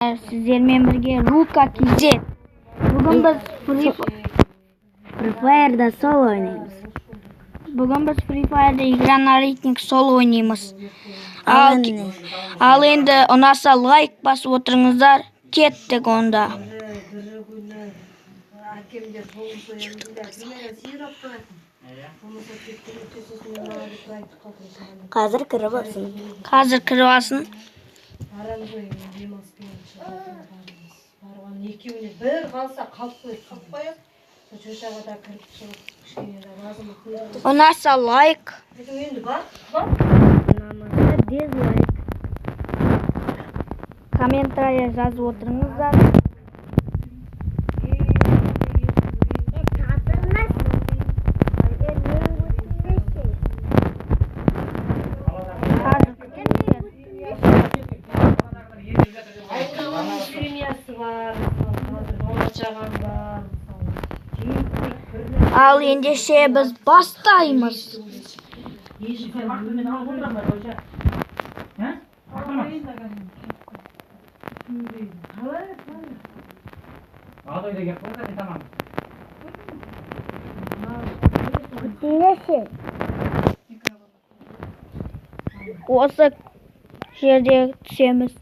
Sizlerмен birge Ruka KZ. Bugün biz Free Fire'da solo oynayımız. Bugün biz Free Fire'da ekranlar рейтинг solo oynayımız. Al endi unasa like basıp oturыңыздар. Kettik onda. Hazır kırıbasın. Hazır kırıbasın. Unasa like. Dislike. Комментария жазып отырыңыздар. Al ендеше біз бастаймыз. Осы жерде түсеміз.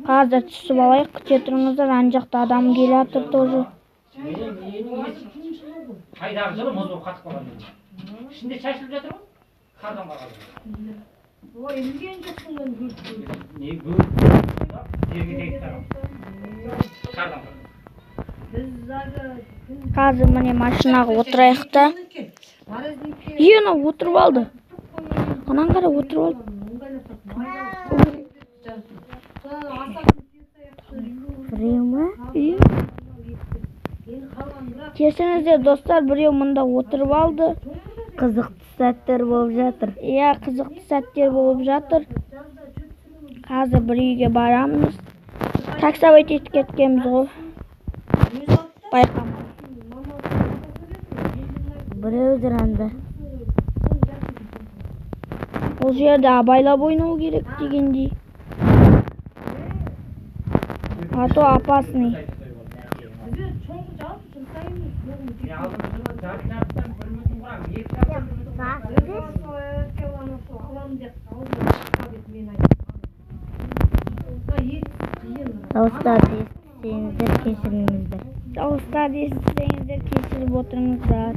Қазір түсіп алайық, күте тұрыңыздар, ана жақта адам келе жатыр тоже. Қайдағы жылы мұз болып қатып қалған. Ішінде шашылып жатыр ғой? Қардан қалған. Ой, ілген жоқсың мен көріп. Не көріп? Жерге тегіп тарам. Қардан қалған. Қазір міне машинаға отырайық та. Ена отырып алды. Анан қара отырып алды. Кешіріңіздер достар, біреу мұнда отырып алды. Қызықты сәттер болып жатыр. Иә, қызықты сәттер болып жатыр. Қазір бір үйге барамыз. Таксовать етіп кеткенбіз ғой. Байқамадым. Біреудір анда. Ол жерде абайлап ойнау керек дегендей. А то опасный. Дауыстарды естісеңіздер кешіріңіздер. Дауыстарды естісеңіздер кешіріп отырыңыздар.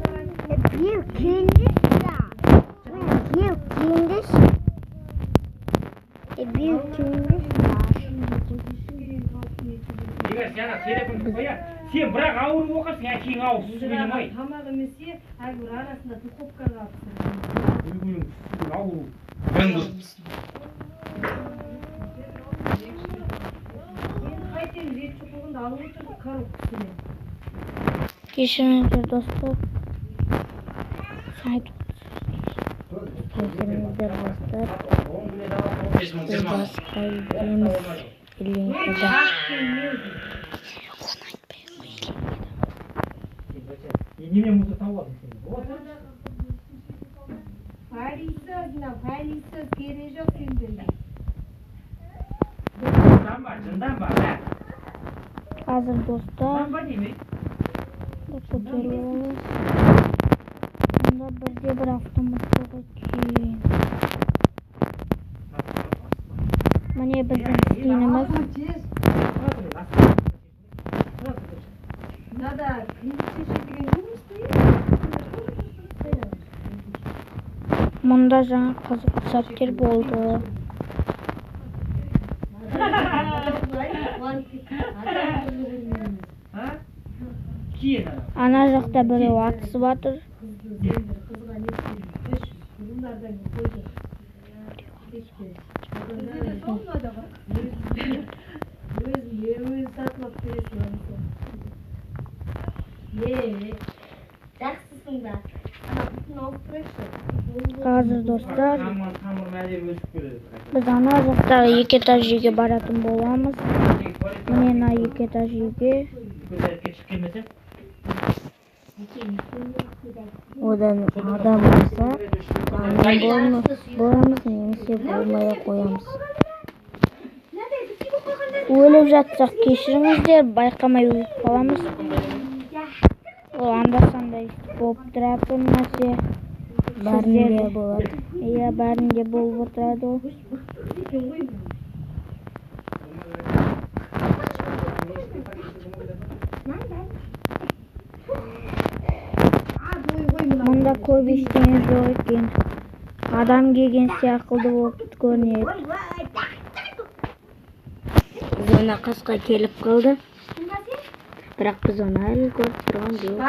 Біреу күйіндіш. Сен бірақ ауыр оқырсың, әкең ауыр сүзгенем ай. Тамақ емесе, әгір арасында духовкаға апсың. Ауыр. Мен қайтем жет жұқығында алып отырды, коробкасымен. Кешіріңіздер достар. Кешіріңіздер достар. Біз басқа үйдеміз. Ілінкада. Немен мұзды тауып алдың сен? Файлисіз, кере жоқ сендерде. Жындан ба? Қазір достар. Жындан ба деймей? Көтереміз. Мұнда бірде бір автомат болу екен. Міне біздің скиніміз. Надо принцессе деген жұмыс істейді. Мұнда жаңа қызықты сәттер болды. Ана жақта біреу атысып жатыр. Жақсысың да. Қазір достар Biz ana жақтағы екі этаж үйге баратын боламыз. Міне мына екі этаж үйге. Одан адам болса, боламыз, немесе болмай қоямыз. Өліп жатсақ кешіріңіздер, байқамай өліп қаламыз. Ол анда-санда болып тұратын нәрсе. Бәрінде болады. Иә, бәрінде болып отырады ол. Мұнда көп ештеңе жоқ екен. Адам келген сияқты болып көрінеді. Зона қасқа келіп қалды. Бірақ біз оны әлі көріп тұрған жоқ.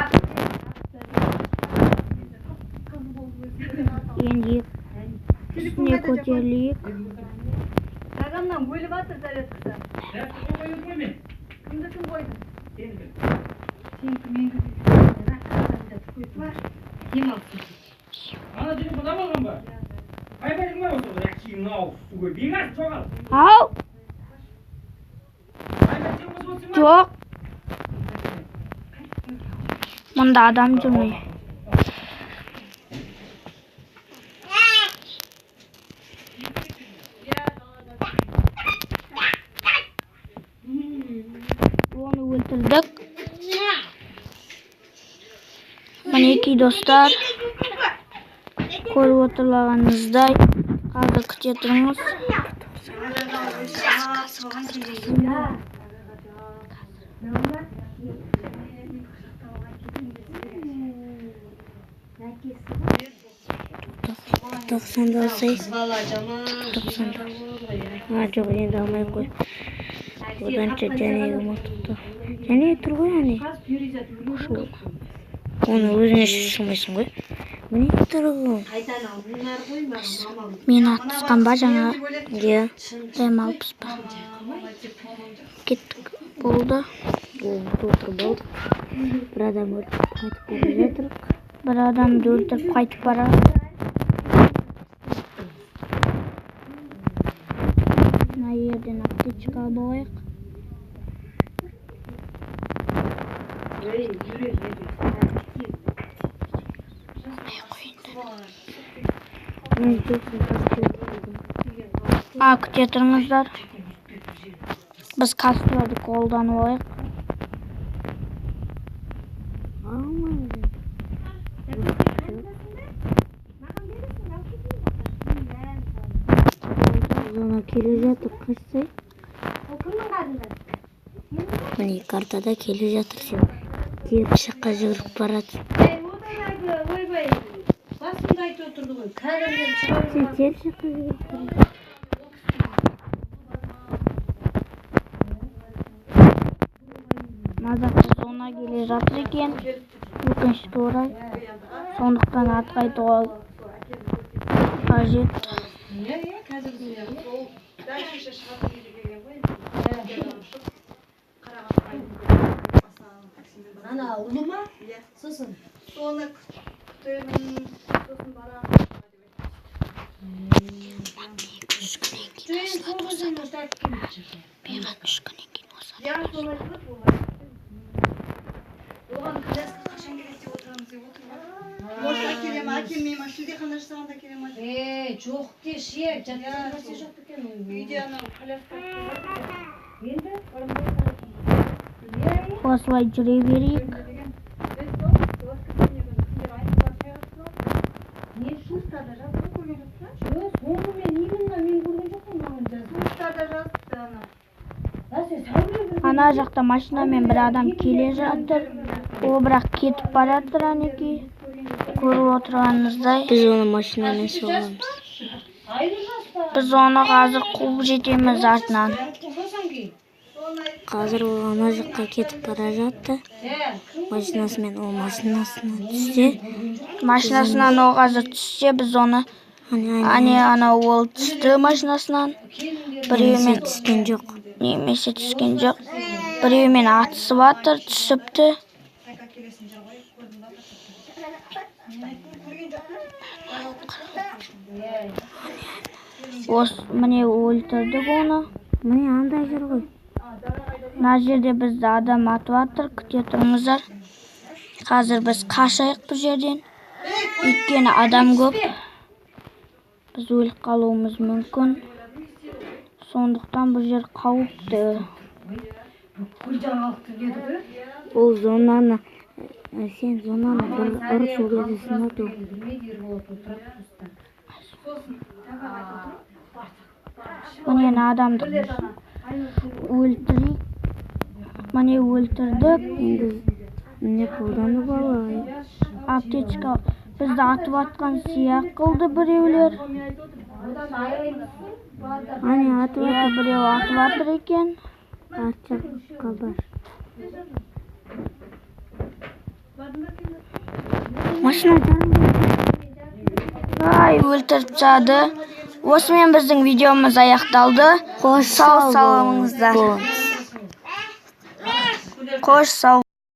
Енді үстіне көтерілейік. Ағамнан бөліп атыр зарядкасы. Кімді кім қойды? Сенікі. Сенікі менікі. Демалсын. Ана телефон алған ба? Қайбайдың ба осы? Киімін алып суға бегас жоғал. Ау! Жоқ. Мұнда адам жүрмей. Оны өлтірдік. Мінекей достар, көріп отырғаныңыздай, қазір күте тұрыңыз. Тоқсанда алсай. Тоқсанда. Жоқ, енді алмай қой. Оданша және ұмытықты. Және тұр ғой, әне. Оны өзіне шықмайсың ғой. Міне тұр ғой. Мен атысқан ба жаңа? Иә. Демалпыз ба? Кеттік. Болды. Отыр болды. Бір адам өлтіріп қайтып бара жатыр. Бір адамды өлтіріп қайтып бара. Мына жерден аптечка алып алайық. Күте тұрыңыздар. Біз каскаларды қолданып алайық. Зона келе жатыр, қашсай. Міне картада келе жатыр сен. Теріс жаққа жүгіріп барады. Ойбай, басымды айтып отырды ғой. Кәдімгі Сен теріс жаққа жүгіріп барады. Мазаққа зона келе жатыр екен. Өкінішке орай. Сондықтан атқайтуға қажет. Ана ұлы ма? Сосын. Соны күтемін. Сосын барамын. Маған 3 күннен кейін осылай. Оған кляска қашан келеді деп отырамыз деп отыр ма? Орта келе ма, келмей ма, шілдехана жасағанда келе ма? Жоқ деші, нәрсе жоқ екен. Үйде анау кляска. Енді? Осылай жүре берейік. Не шустарда жазып көрген жоқсың? Жоқ, соны мен именно мен көрген жоқпын маған жазып. Шустарда жазыпты ана. Ана жақта машинамен бір адам келе жатыр. Ол бірақ кетіп баратыр әнекей. Көріп отырғаныңыздай. Біз оны машинамен соғамыз. Біз оны қазір қуып жетеміз артынан. Қазір ол ана жаққа кетіп бара жатты. Машинасымен ол машинасына түссе. Машинасынан ол қазір түссе, біз оны ана ол түсті машинасынан. Біреумен түскен жоқ. Немесе түскен жоқ. Біреумен атысып атыр, түсіпті. Mine o'ltirdik uni. Mine андай jur qo'y. Mына жерде bizde adam atıvatır, kütüye turmuzlar. Hazır biz kaçayık bu жерден. Өйткені adam көп. Biz өліп қалуымыз мүмкін. Сондықтан бұл жер қауіпті. Ол зонаны sen zonani bir ұрысу кезесін өту. Mine adamды өлтірейік. Mine өлтірдік. Endi ne қолданып алайық? Аптечка бізді атып атқан сияқ қылды біреулер. Ане атып Иә, біреу атып атыр екен. атчақ қалдар. Машина Ай, өлтіріп тастады. Осымен біздің видеомыз аяқталды. Қош Сау саламыңыздар. Қош сау